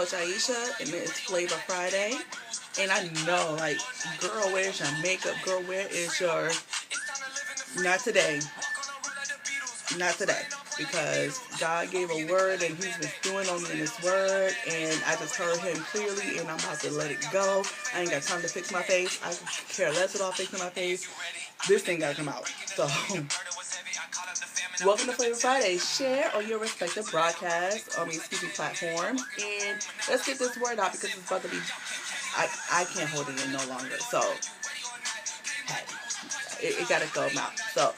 Coach Aisha, and it's Flava Friday. And I know, like, girl, where's your makeup? Girl, where is your... Not today. Not today. Because God gave a word and He's been doing on me in His word. And I just heard Him clearly and I'm about to let it go. I ain't got time to fix my face. I care less about fixing my face. This thing gotta come out. So, welcome to Flavor Friday. Share on your respective broadcasts, platforms, and let's get this word out because it's about to be. I can't hold it in no longer. So, hey, it gotta go out. So,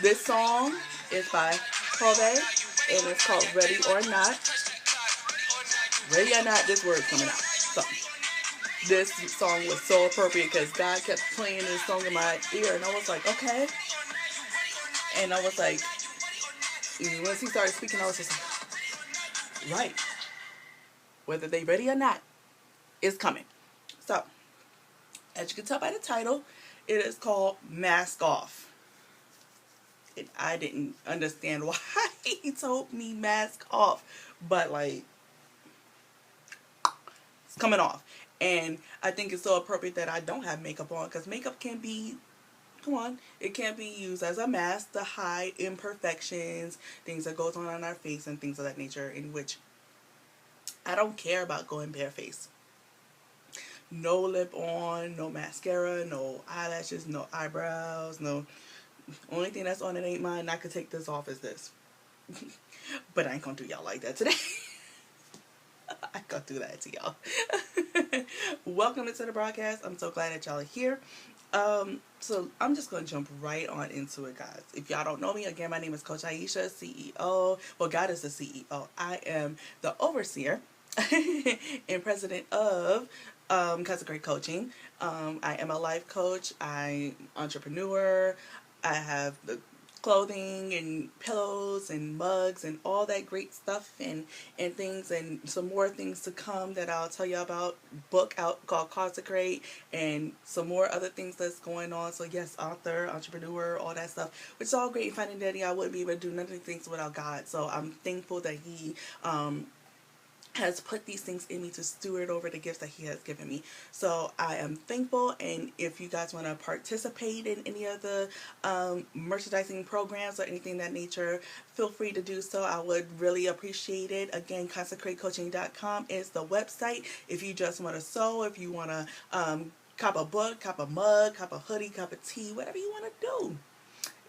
this song is by Flava, and it's called "Ready or Not." Ready or not, this word's coming out. So, this song was so appropriate because God kept playing this song in my ear, and I was like, okay. And I was like, once He started speaking, I was just like, right. Whether they ready or not, it's coming. So, as you can tell by the title, it is called Mask Off. And I didn't understand why He told me mask off. But, like, it's coming off. And I think it's so appropriate that I don't have makeup on. Because makeup can be, come on, it can be used as a mask to hide imperfections, things that goes on our face and things of that nature. In which I don't care about going barefaced. No lip on, no mascara, no eyelashes, no eyebrows, no. Only thing that's on it ain't mine. I could take this off as this. But I ain't gonna do y'all like that today. I ain't gonna do that to y'all. Welcome into the broadcast. I'm so glad that y'all are here. So I'm just gonna jump right on into it, guys. If y'all don't know me, again, my name is Coach Aisha, CEO. Well, God is the CEO. I am the overseer and president of Consecrate Coaching. I am a life coach. I'm entrepreneur. I have the clothing and pillows and mugs and all that great stuff and things and some more things to come that I'll tell you about. Book out called Consecrate and some more other things that's going on. So yes, author, entrepreneur, all that stuff, which is all great. Finding Daddy, I wouldn't be able to do none of these things without God. So I'm thankful that He has put these things in me to steward over the gifts that He has given me. So I am thankful, and if you guys want to participate in any of the merchandising programs or anything of that nature, feel free to do so. I would really appreciate it. Again, consecratecoaching.com is the website. If you just want to sew, if you want to cop a book, cop a mug, cop a hoodie, cop a tee, whatever you want to do,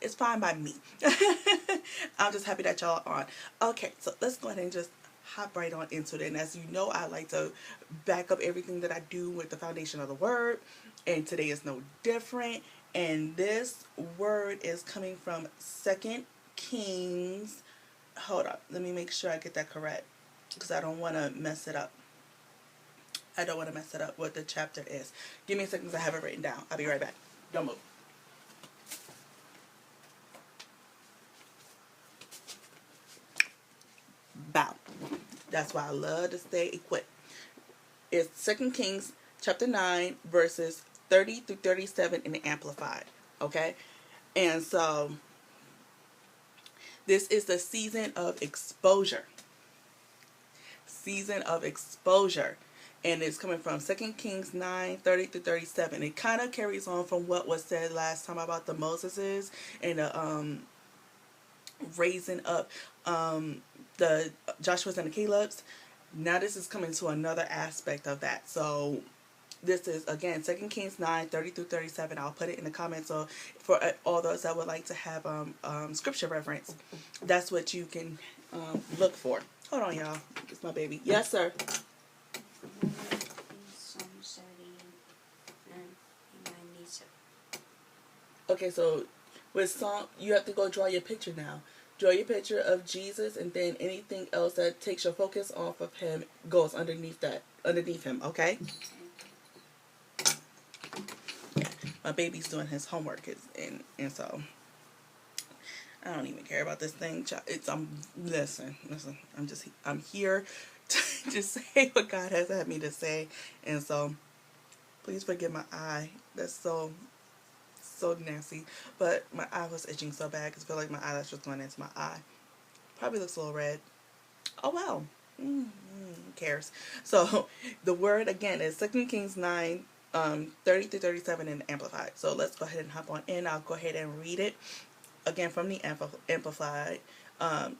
it's fine by me. I'm just happy that y'all are on. Okay, so let's go ahead and just hop right on into it. And as you know, I like to back up everything that I do with the foundation of the word. And today is no different. And this word is coming from 2 Kings. Hold up. Let me make sure I get that correct, because I don't want to mess it up. I don't want to mess it up what the chapter is. Give me a second because I have it written down. I'll be right back. Don't move. Bow. That's why I love to stay equipped. It's 2 Kings chapter 9 verses 30 through 37 in the Amplified. Okay? And so this is the season of exposure. Season of exposure. And it's coming from 2 Kings 9, 30 through 37. It kind of carries on from what was said last time about the Moseses and the raising up the Joshua's and the Caleb's. Now this is coming to another aspect of that. So this is, again, 2 Kings 9, 30 through 37. I'll put it in the comments. So for all those that would like to have scripture reference, that's what you can look for. Hold on, y'all. It's my baby. Yes, sir. Okay, so with song, you have to go draw your picture now. Draw your picture of Jesus, and then anything else that takes your focus off of Him goes underneath Him, okay? Yeah, my baby's doing his homework, and so I don't even care about this thing. Listen. I'm here to just say what God has had me to say, and so please forgive my eye. That's so nasty, but my eye was itching so bad because I feel like my eyelash was going into my eye. Probably looks a little red. Oh well. Who cares? So the word again is 2 Kings 9, 30 to 37 in the Amplified. So let's go ahead and hop on in. I'll go ahead and read it again from the Amplified.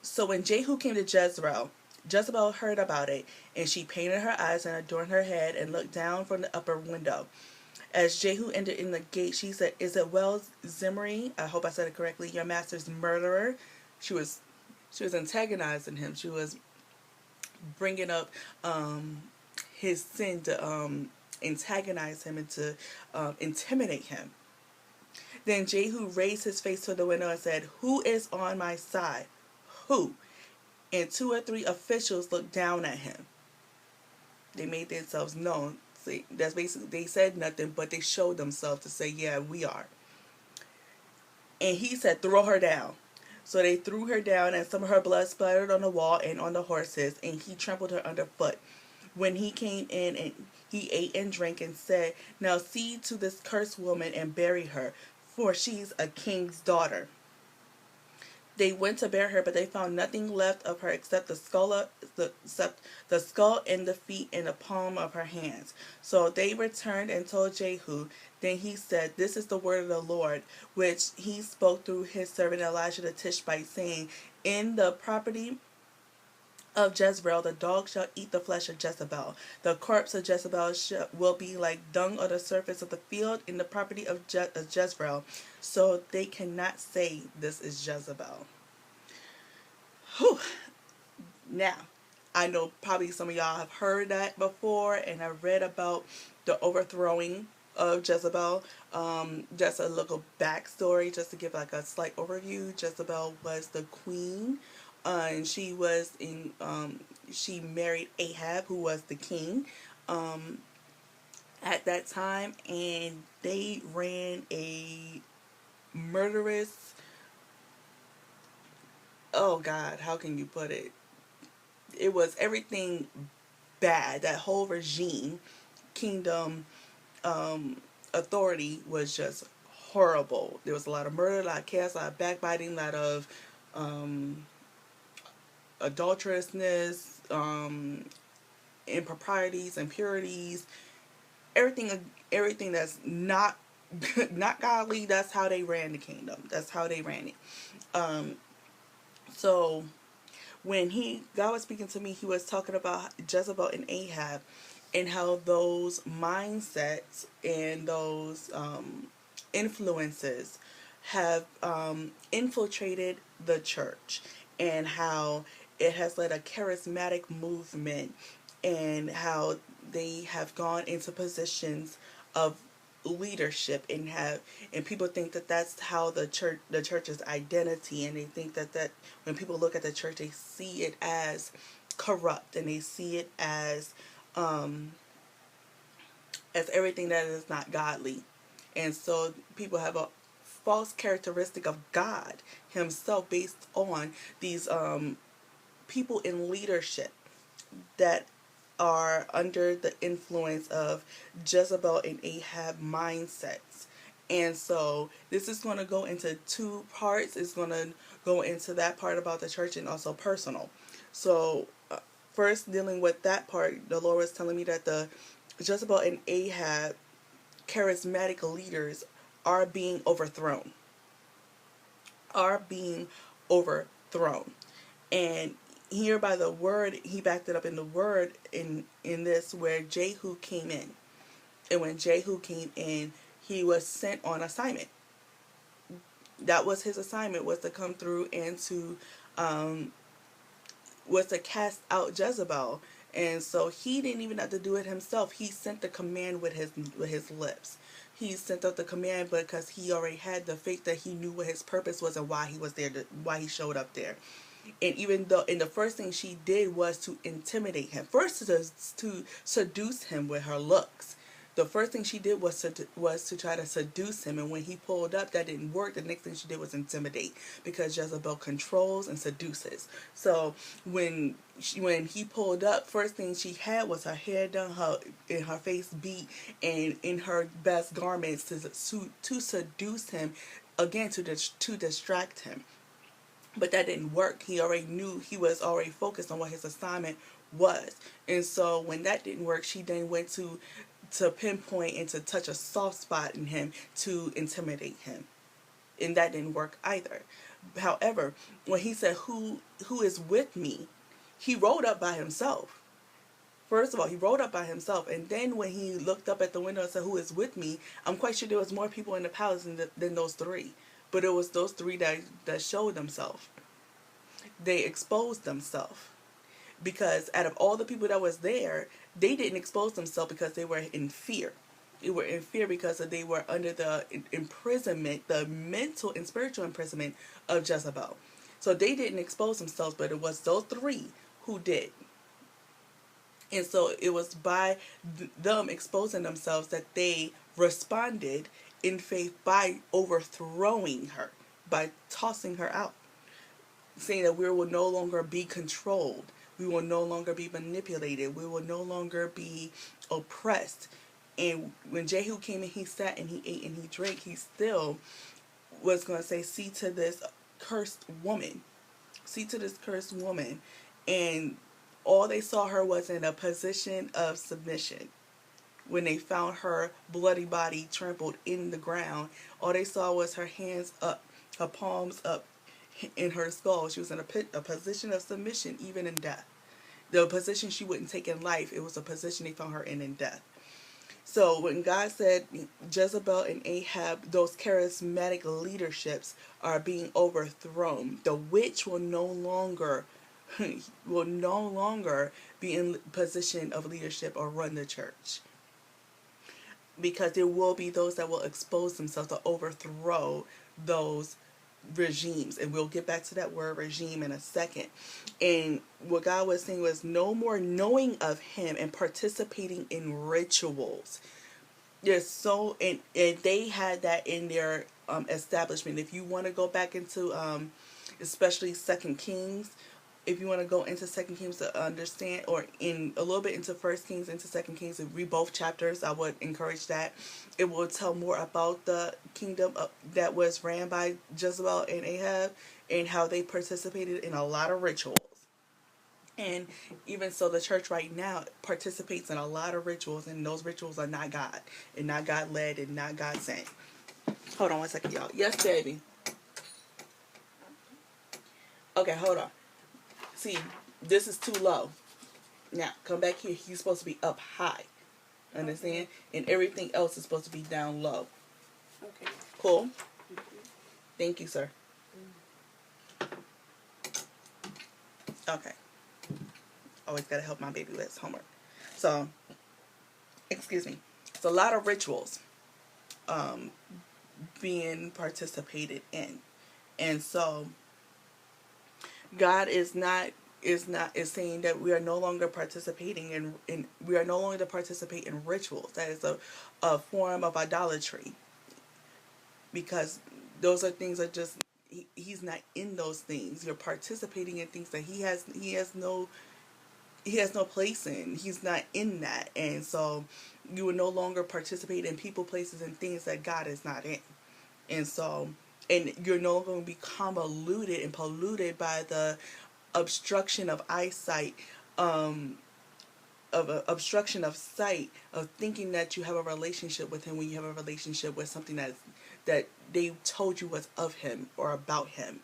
So when Jehu came to Jezreel, Jezebel heard about it, and she painted her eyes and adorned her head and looked down from the upper window. As Jehu entered in the gate, she said, "Is it well, Zimri? I hope I said it correctly. Your master's murderer." She was she was antagonizing him. She was bringing up his sin to antagonize him and to intimidate him. Then Jehu raised his face to the window and said, "Who is on my side? Who?" And 2 or 3 officials looked down at him. They made themselves known. See, that's basically, they said nothing, but they showed themselves to say, "Yeah, we are." And he said, "Throw her down." So they threw her down, and some of her blood splattered on the wall and on the horses, and he trampled her underfoot. When he came in, and he ate and drank and said, "Now see to this cursed woman and bury her, for she's a king's daughter." They went to bear her, but they found nothing left of her except the skull and the feet and the palm of her hands. So they returned and told Jehu. Then he said, "This is the word of the Lord, which he spoke through his servant Elijah the Tishbite, saying, In the property of Jezreel, the dog shall eat the flesh of Jezebel. The corpse of Jezebel will be like dung on the surface of the field in the property of Jezreel. So they cannot say this is Jezebel." Whew. Now, I know probably some of y'all have heard that before and have read about the overthrowing of Jezebel. Just a little backstory, just to give like a slight overview. Jezebel was the queen, and she was in. She married Ahab, who was the king at that time, and they ran a murderous. Oh God, how can you put it? It was everything bad. That whole regime, kingdom, authority was just horrible. There was a lot of murder, a lot of chaos, a lot of backbiting, a lot of um, adulterousness, improprieties, impurities, everything that's not not godly. That's how they ran the kingdom. That's how they ran it. So when God was speaking to me, he was talking about Jezebel and Ahab and how those mindsets and those influences have infiltrated the church, and how it has led a charismatic movement, and how they have gone into positions of leadership, and people think that that's how the church's identity, and they think that when people look at the church, they see it as corrupt, and they see it as everything that is not godly. And so people have a false characteristic of God himself based on these people in leadership that are under the influence of Jezebel and Ahab mindsets. And so this is going to go into 2 parts. It's going to go into that part about the church and also personal. So first, dealing with that part, the Lord was telling me that the Jezebel and Ahab charismatic leaders are being overthrown. Are being overthrown. And here by the word, he backed it up in the word in this, where Jehu came in. And when Jehu came in, he was sent on assignment. That was his assignment, was to come through and to was to cast out Jezebel. And so he didn't even have to do it himself. He sent the command with his lips. He sent out the command because he already had the faith that he knew what his purpose was and why he was there, why he showed up there. And even though, and the first thing she did was to intimidate him. First, to seduce him with her looks. The first thing she did was to try to seduce him. And when he pulled up, that didn't work. The next thing she did was intimidate, because Jezebel controls and seduces. So when he pulled up, first thing she had was her hair done, her face beat, and in her best garments to seduce him, again to distract him. But that didn't work. He already knew, he was already focused on what his assignment was. And so when that didn't work, she then went to pinpoint and to touch a soft spot in him to intimidate him. And that didn't work either. However, when he said, who is with me, he rode up by himself. First of all, he rode up by himself, and then when he looked up at the window and said, "Who is with me?" I'm quite sure there was more people in the palace than those three, but it was those three that showed themselves. They exposed themselves because out of all the people that was there, they didn't expose themselves because they were in fear. They were in fear because they were under the imprisonment, the mental and spiritual imprisonment of Jezebel. So they didn't expose themselves, but it was those three who did. And so it was by them exposing themselves that they responded in faith by overthrowing her, by tossing her out, saying that we will no longer be controlled. We will no longer be manipulated. We will no longer be oppressed. And when Jehu came and he sat and he ate and he drank, he still was going to say, "See to this cursed woman. See to this cursed woman." And all they saw her was in a position of submission. When they found her bloody body trampled in the ground, all they saw was her hands up, her palms up in her skull. She was in a position of submission even in death. The position she wouldn't take in life, it was a position they found her in death. So when God said Jezebel and Ahab, those charismatic leaderships are being overthrown, the witch will no longer be in position of leadership or run the church, because there will be those that will expose themselves to overthrow those regimes. And we'll get back to that word regime in a second. And what God was saying was no more knowing of him and participating in rituals. There's so and they had that in their establishment. If you want to go back into especially Second Kings, if you want to go into Second Kings to understand, or in a little bit into First Kings, into Second Kings, and read both chapters, I would encourage that. It will tell more about the kingdom that was ran by Jezebel and Ahab, and how they participated in a lot of rituals. And even so, the church right now participates in a lot of rituals, and those rituals are not God, and not God led, and not God sent. Hold on one second, y'all. Yes, baby. Okay, hold on. See, this is too low. Now, come back here. He's supposed to be up high. Understand? And everything else is supposed to be down low. Okay. Cool? Thank you, sir. Okay. Always got to help my baby with his homework. So, excuse me. It's a lot of rituals being participated in. And so, God is saying that we are no longer participating in we are no longer to participate in rituals. That is a form of idolatry, because those are things that just he's not in those things. You're participating in things that he has no place in. He's not in that. And so you will no longer participate in people, places, and things that God is not in. And so, and you're no longer going to be convoluted and polluted by the obstruction of eyesight, obstruction of sight, of thinking that you have a relationship with him when you have a relationship with something that they told you was of him or about him,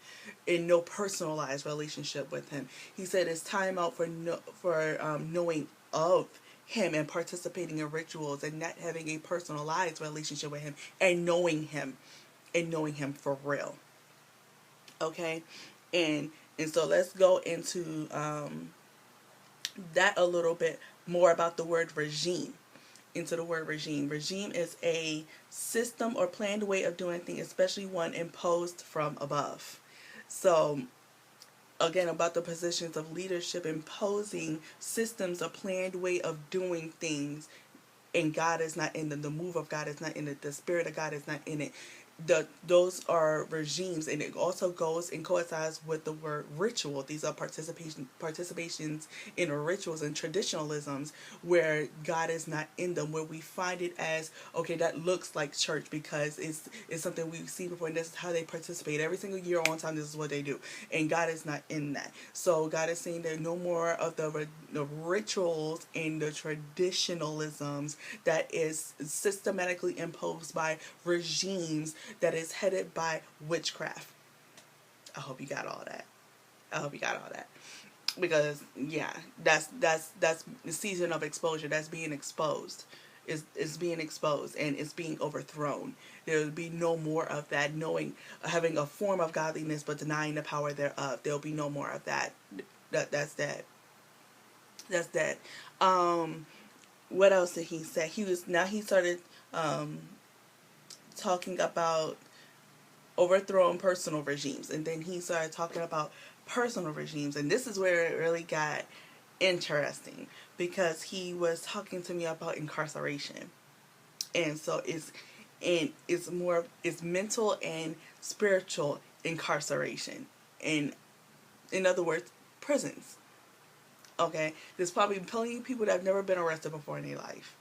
in no personalized relationship with him. He said it's time out for knowing of him and participating in rituals and not having a personalized relationship with him and knowing him for real. Okay, and so let's go into that a little bit more about the word regime. Into the word regime. Regime is a system or planned way of doing things, especially one imposed from above. So, again, about the positions of leadership, imposing systems, a planned way of doing things, and God is not in it. The move of God is not in it. The Spirit of God is not in it. those are regimes, and it also goes and coincides with the word ritual. These are participations in rituals and traditionalisms where God is not in them, where we find it as, okay, that looks like church because it's something we've seen before, and this is how they participate every single year on time. This is what they do, and God is not in that. So God is saying that no more of the rituals and the traditionalisms that is systematically imposed by regimes that is headed by witchcraft. I hope you got all that. I hope you got all that. Because yeah, that's the season of exposure. That's being exposed. Is being exposed and it's being overthrown. There will be no more of that, knowing having a form of godliness but denying the power thereof. There'll be no more of that. That's that. That's that. Um what else did he say? He started um talking about overthrowing personal regimes. And then he started talking about personal regimes. And this is where it really got interesting because he was talking to me about incarceration. And so it's mental and spiritual incarceration. And in other words, prisons. Okay? There's probably plenty of people that have never been arrested before in their life.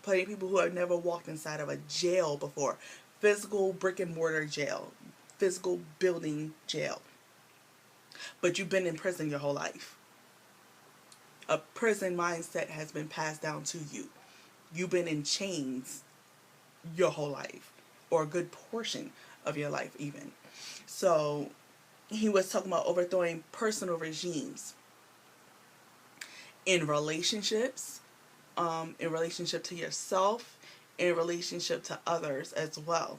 Plenty of people who have never walked inside of a jail before. Physical brick and mortar jail. Physical building jail. But you've been in prison your whole life. A prison mindset has been passed down to you. You've been in chains your whole life. Or a good portion of your life even. So he was talking about overthrowing personal regimes in relationships, in relationship to yourself, in relationship to others as well.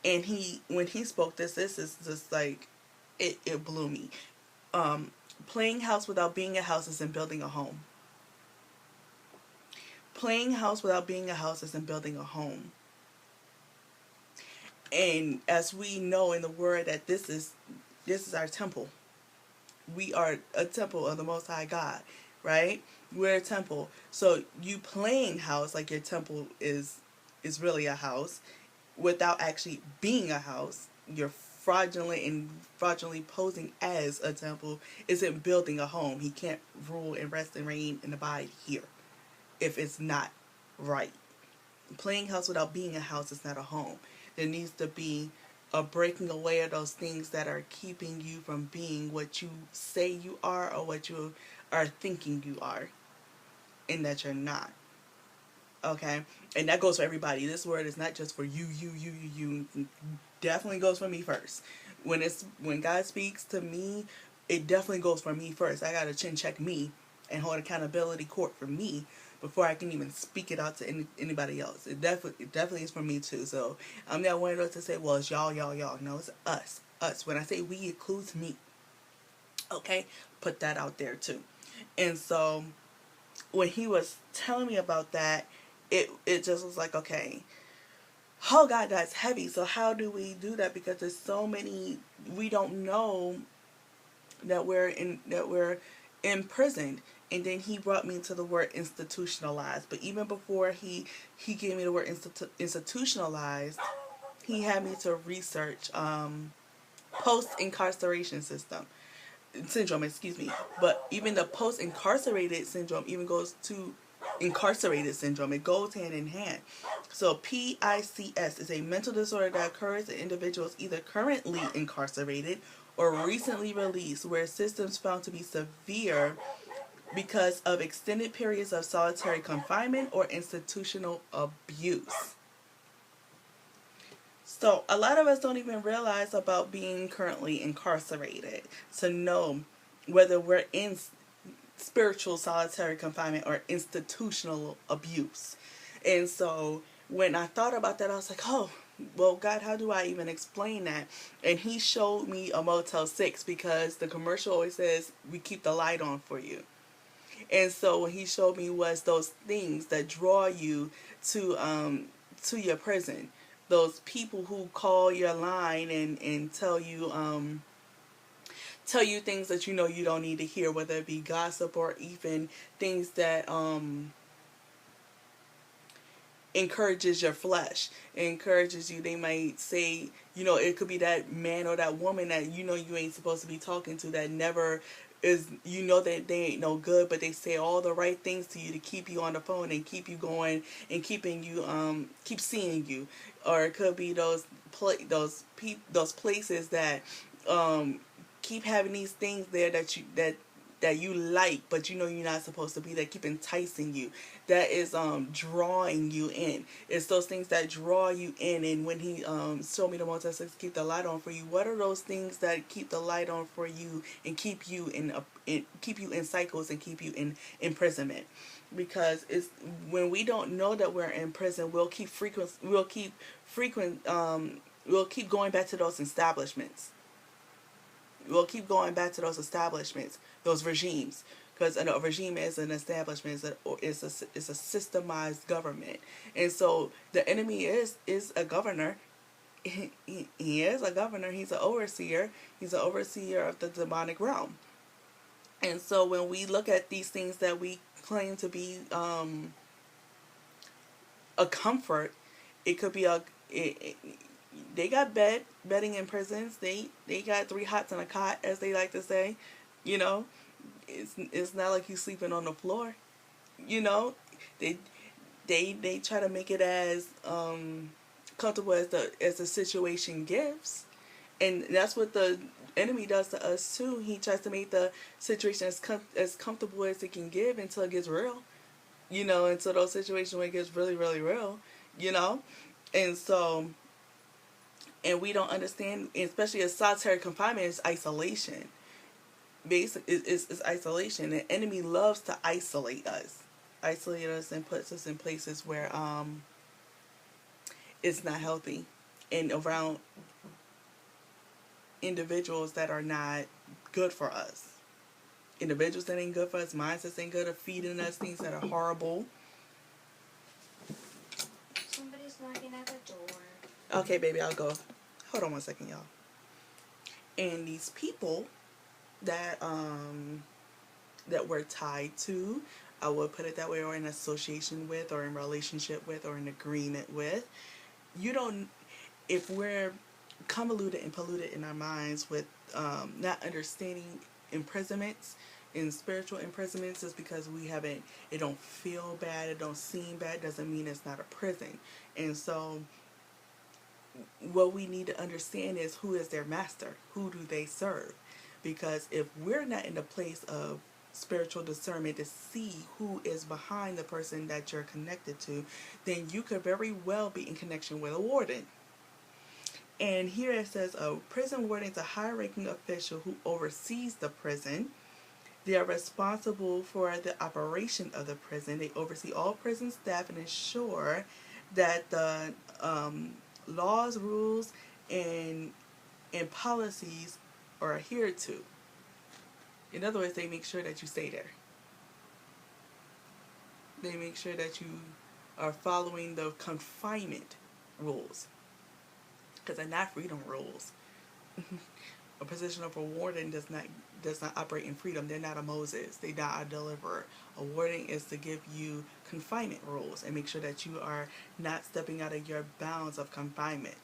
And when he spoke this is just like, it blew me. Playing house without being a house isn't building a home. Playing house without being a house isn't building a home. And as we know in the word that this is our temple. We are a temple of the Most High God, right? We're a temple. So you playing house like your temple is really a house without actually being a house. You're fraudulently posing as a temple isn't building a home. He can't rule and rest and reign and abide here if it's not right. Playing house without being a house is not a home. There needs to be a breaking away of those things that are keeping you from being what you say you are or what you are thinking you are and that you're not. Okay? And that goes for everybody. This word is not just for you. Definitely goes for me first. When God speaks to me, it definitely goes for me first. I gotta chin check me and hold accountability court for me before I can even speak it out to anybody else. It definitely is for me too. So I'm not one of those to say, well, it's y'all. No, it's us. Us. When I say we, it includes me. Okay? Put that out there too. And so when he was telling me about that, it just was like, okay, oh God, that's heavy. So how do we do that? Because there's so many, we don't know that we're imprisoned. And then he brought me to the word institutionalized. But even before he gave me the word institutionalized, he had me to research post incarceration syndrome, excuse me. But even the post incarcerated syndrome even goes to incarcerated syndrome. It goes hand in hand. So PICS is a mental disorder that occurs in individuals either currently incarcerated or recently released, where symptoms found to be severe because of extended periods of solitary confinement or institutional abuse. So a lot of us don't even realize about being currently incarcerated to know whether we're in spiritual solitary confinement or institutional abuse. And so when I thought about that, I was like, oh, well, God, how do I even explain that? And he showed me a Motel 6 because the commercial always says, we keep the light on for you. And so what he showed me was those things that draw you to your prison. Those people who call your line and tell you things that you know you don't need to hear, whether it be gossip or even things that encourages your flesh. It encourages you. They might say, it could be that man or that woman that you ain't supposed to be talking to, that never is, that they ain't no good, but they say all the right things to you to keep you on the phone and keep you going and keeping you keep seeing you. Or it could be those places that keep having these things there that you like, but you're not supposed to be there, keep enticing you. That is drawing you in. It's those things that draw you in. And when he showed me the Motel 6, keep the light on for you, what are those things that keep the light on for you and keep you keep you in cycles and keep you in imprisonment? Because it's when we don't know that we're in prison, we'll keep going back to those establishments. We'll keep going back to those establishments, those regimes, because a regime is an establishment, is a systemized government. And so the enemy is a governor. He is a governor. He's an overseer. He's an overseer of the demonic realm. And so when we look at these things that we claim to be a comfort, it could be they got bedding in prisons. They got 3 hots and a cot, as they like to say. You know, it's not like you sleeping on the floor. You know, they they try to make it as comfortable as the situation gives, and that's what the enemy does to us too. He tries to make the situation as comfortable as it can give until it gets real. Until those situations where it gets really, really real. You know, and so. And we don't understand, especially as solitary confinement, is isolation. It's isolation. The enemy loves to isolate us, and puts us in places where it's not healthy, and around individuals that are not good for us. Individuals that ain't good for us, minds that ain't good at feeding us things that are horrible. Somebody's knocking at the door. Okay, baby, I'll go. Hold on one second, y'all. And these people that we're tied to, I would put it that way, or in association with, or in relationship with, or in agreement with, if we're convoluted and polluted in our minds with not understanding imprisonments and spiritual imprisonments, is because it don't feel bad, it don't seem bad, doesn't mean it's not a prison. And so what we need to understand is, who is their master? Who do they serve? Because if we're not in a place of spiritual discernment to see who is behind the person that you're connected to, then you could very well be in connection with a warden. And here it says a prison warden is a high-ranking official who oversees the prison. They are responsible for the operation of the prison. They oversee all prison staff and ensure that the laws, rules, and policies are adhered to. In other words, they make sure that you stay there. They make sure that you are following the confinement rules, because they're not freedom rules. A position of a warden does not operate in freedom. They're not a Moses. They're not a deliverer. A warden is to give you confinement rules and make sure that you are not stepping out of your bounds of confinement.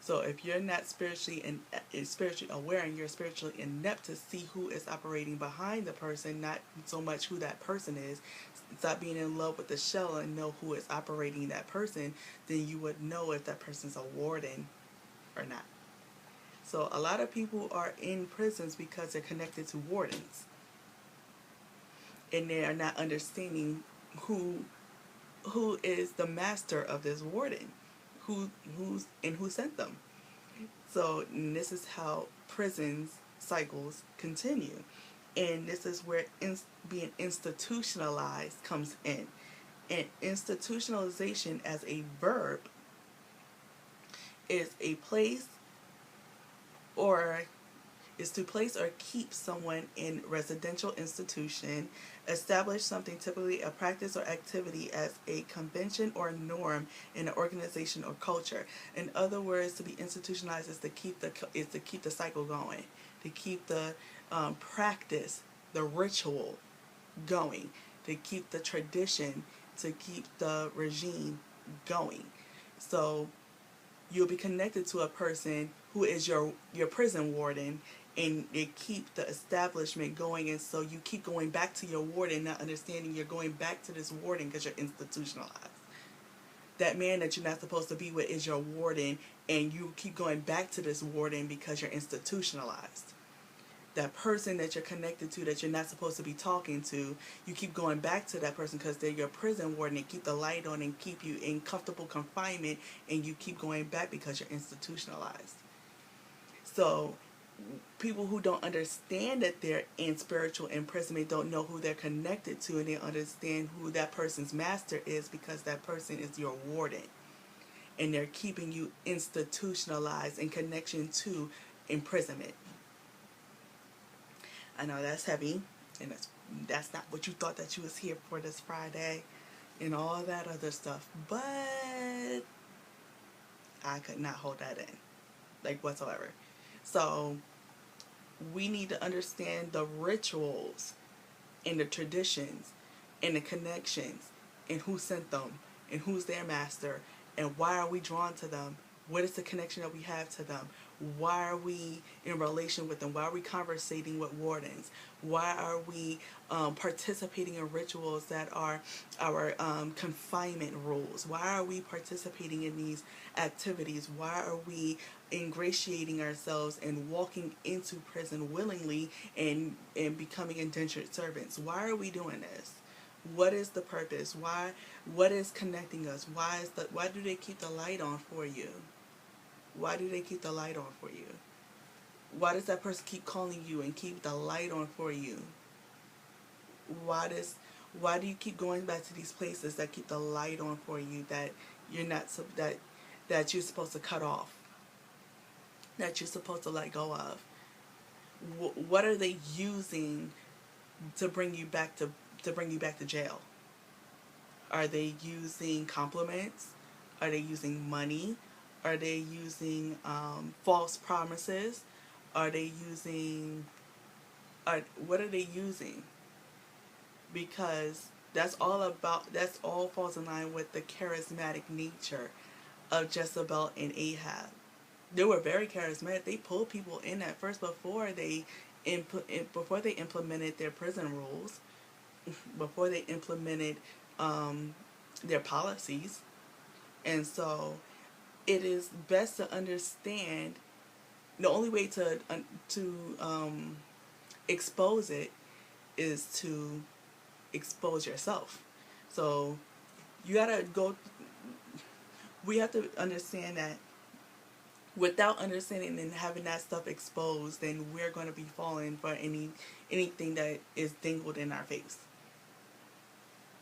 So if you're not spiritually aware, and you're spiritually inept to see who is operating behind the person, not so much who that person is, stop being in love with the shell and know who is operating that person, then you would know if that person's a warden or not. So a lot of people are in prisons because they're connected to wardens, and they are not understanding who is the master of this warden, who sent them. So this is how prisons cycles continue, and this is where being institutionalized comes in. And institutionalization as a verb is a place or is to place or keep someone in residential institution, establish something, typically a practice or activity, as a convention or norm in an organization or culture. In other words, to be institutionalized is to keep the cycle going, to keep the practice, the ritual going, to keep the tradition to keep the regime going. So you'll be connected to a person who is your prison warden, and they keep the establishment going, and so you keep going back to your warden, not understanding you're going back to this warden because you're institutionalized. That man that you're not supposed to be with is your warden, and you keep going back to this warden because you're institutionalized. That person that you're connected to that you're not supposed to be talking to, you keep going back to that person because they're your prison warden and keep the light on and keep you in comfortable confinement, and you keep going back because you're institutionalized. So people who don't understand that they're in spiritual imprisonment don't know who they're connected to, and they understand who that person's master is because that person is your warden, and they're keeping you institutionalized in connection to imprisonment. I know that's heavy, and that's not what you thought that you was here for this Friday, and all that other stuff. But I could not hold that in, like, whatsoever. So we need to understand the rituals and the traditions and the connections and who sent them and who's their master and why are we drawn to them. What is the connection that we have to them? Why are we in relation with them? Why are we conversating with wardens? Why are we participating in rituals that are our confinement rules? Why are we participating in these activities? Why are we ingratiating ourselves and walking into prison willingly and becoming indentured servants? Why are we doing this? What is the purpose? What is connecting us? Why do they keep the light on for you? Why do they keep the light on for you? Why does that person keep calling you and keep the light on for you? Why does why do you keep going back to these places that keep the light on for you that you're not that you're supposed to cut off, that you're supposed to let go of? What are they using to bring you back to jail? Are they using compliments? Are they using money? Are they using false promises? Are they using? What are they using? Because that's all falls in line with the charismatic nature of Jezebel and Ahab. They were very charismatic. They pulled people in at first before they implemented their prison rules, before they implemented their policies, and so it is best to understand the only way to expose it is to expose yourself. So you gotta go. We have to understand that without understanding and having that stuff exposed, then we're going to be falling for anything that is dingled in our face.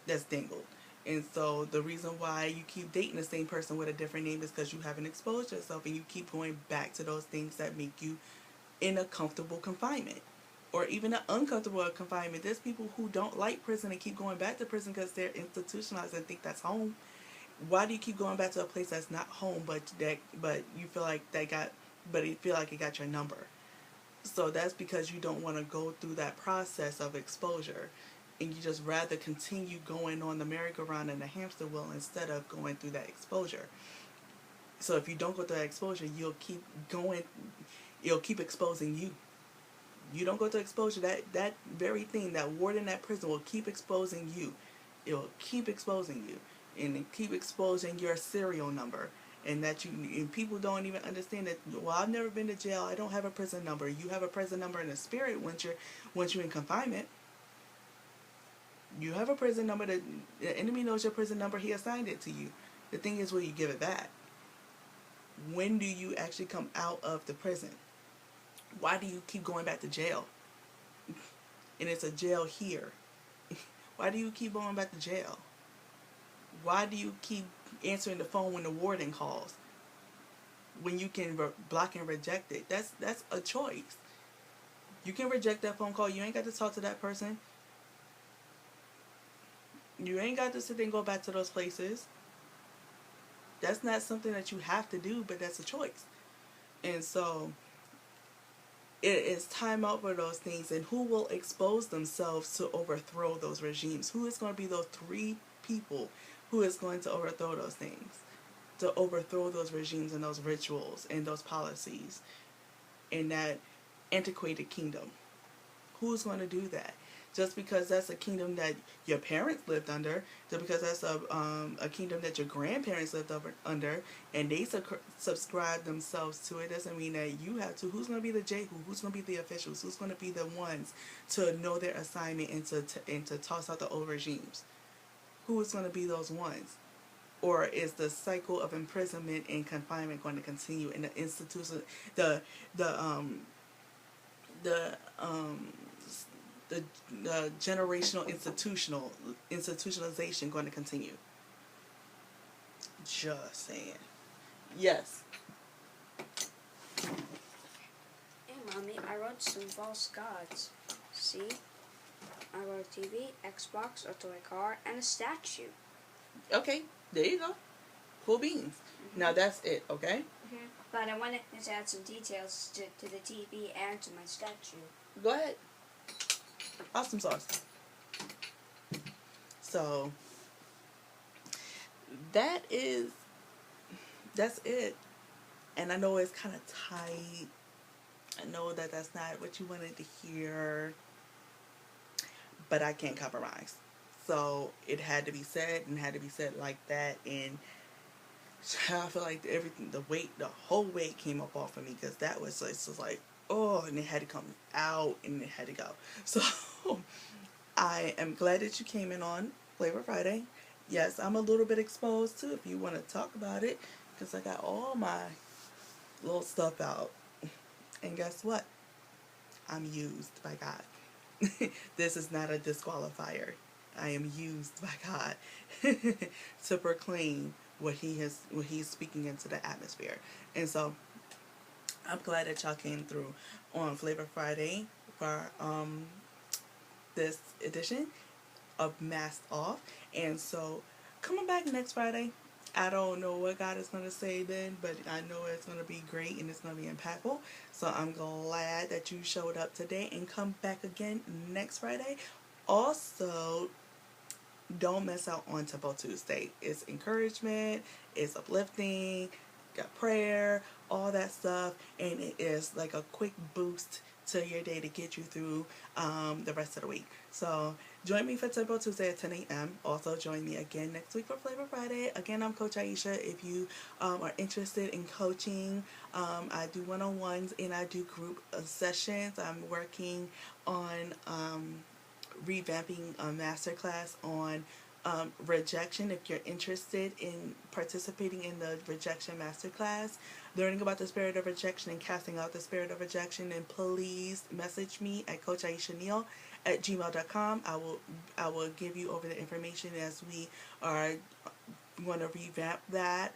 That's dingled. And so the reason why you keep dating the same person with a different name is because you haven't exposed yourself, and you keep going back to those things that make you in a comfortable confinement or even an uncomfortable confinement. There's people who don't like prison and keep going back to prison because they're institutionalized and think that's home. Why do you keep going back to a place that's not home, but you feel like you feel like it got your number? So that's because you don't want to go through that process of exposure, and you just rather continue going on the merry-go-round and the hamster wheel instead of going through that exposure. So if you don't go through that exposure, you'll keep exposing you. You don't go to exposure, that very thing, that ward in that prison will keep exposing you. It will keep exposing you, and it keep exposing your serial number. And people don't even understand that. Well, I've never been to jail. I don't have a prison number. You have a prison number in the spirit once you're in confinement. You have a prison number that the enemy knows your prison number. He assigned it to you. The thing is, will you give it back? When do you actually come out of the prison? Why do you keep going back to jail? And it's a jail here. Why do you keep going back to jail? Why do you keep answering the phone when the warden calls? When you can block and reject it. That's a choice. You can reject that phone call. You ain't got to talk to that person. You ain't got to sit there and go back to those places. That's not something that you have to do, but that's a choice. And so it is time out for those things. And who will expose themselves to overthrow those regimes? Who is going to be those three people who is going to overthrow those things, to overthrow those regimes and those rituals and those policies in that antiquated kingdom. Who's going to do that? Just because that's a kingdom that your parents lived under, just because that's a kingdom that your grandparents lived under, and they subscribe themselves to it, doesn't mean that you have to. Who's going to be the Jehu? Who's going to be the officials? Who's going to be the ones to know their assignment and to toss out the old regimes? Who is going to be those ones? Or is the cycle of imprisonment and confinement going to continue in the institution, the the um the generational institutionalization going to continue? Just saying. Yes. Hey, Mommy, I wrote some false gods. See? I wrote a TV, Xbox, a toy car, and a statue. Okay, there you go. Cool beans. Now that's it, okay? But I wanted to add some details to the TV and to my statue. Go ahead. Awesome sauce. So that's it. And I know it's kind of tight. I know that that's not what you wanted to hear, but I can't compromise. So it had to be said, and had to be said like that. And I feel like everything, the whole weight came up off of me, because that was just like, oh, and it had to come out, and it had to go. So I am glad that you came in on Flavor Friday. Yes, I'm a little bit exposed too, if you want to talk about it, because I got all my little stuff out. And guess what? I'm used by God. This is not a disqualifier. I am used by God to proclaim what he's speaking into the atmosphere. And so I'm glad that y'all came through on Flavor Friday for this edition of Masked Off. And so coming back next Friday, I don't know what God is going to say then, but I know it's going to be great and it's going to be impactful. So I'm glad that you showed up today, and come back again next Friday. Also, don't miss out on Tempo Tuesday. It's encouragement, it's uplifting, got prayer, all that stuff, and it is like a quick boost to your day to get you through the rest of the week. So join me for Tempo Tuesday at 10 a.m. Also join me again next week for Flavor Friday. Again, I'm Coach Aisha. If you are interested in coaching, I do one-on-ones and I do group sessions. I'm working on revamping a masterclass on rejection. If you're interested in participating in the rejection masterclass, learning about the spirit of rejection and casting out the spirit of rejection, then please message me at coachaishaneal@gmail.com. I will give you over the information as we are going to revamp that.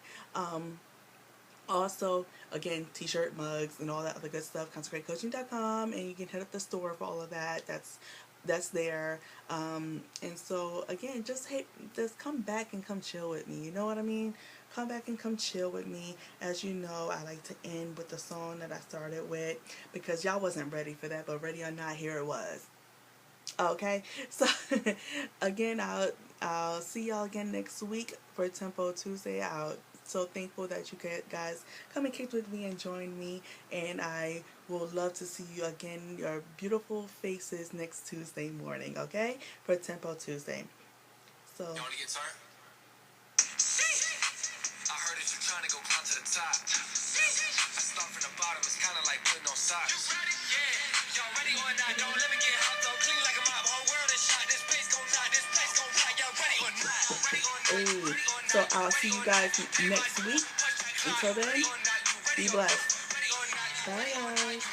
Also, again, t-shirt, mugs, and all that other good stuff, consecratecoaching.com, and you can hit up the store for all of that. That's there. And so again, just come back and come chill with me. You know what I mean? Come back and come chill with me. As you know, I like to end with the song that I started with, because y'all wasn't ready for that, but ready or not, here it was. Okay, so again, I'll see y'all again next week for Tempo Tuesday. So thankful that you guys come and kick with me and join me, and I will love to see you again, your beautiful faces, next Tuesday morning, okay, for Tempo Tuesday. So you want to get started? I heard that you're trying to go climb to the top. I start from the bottom, it's kind of like putting on socks. You ready? Yeah. Y'all ready or not? Don't let me get hot, though. Clean like a mop. Whole world is shot. This place gon' die. This place gon' die. Y'all ready or not? Ready or not? Ooh. So I'll see you guys next week. Until then, be blessed. Bye, guys.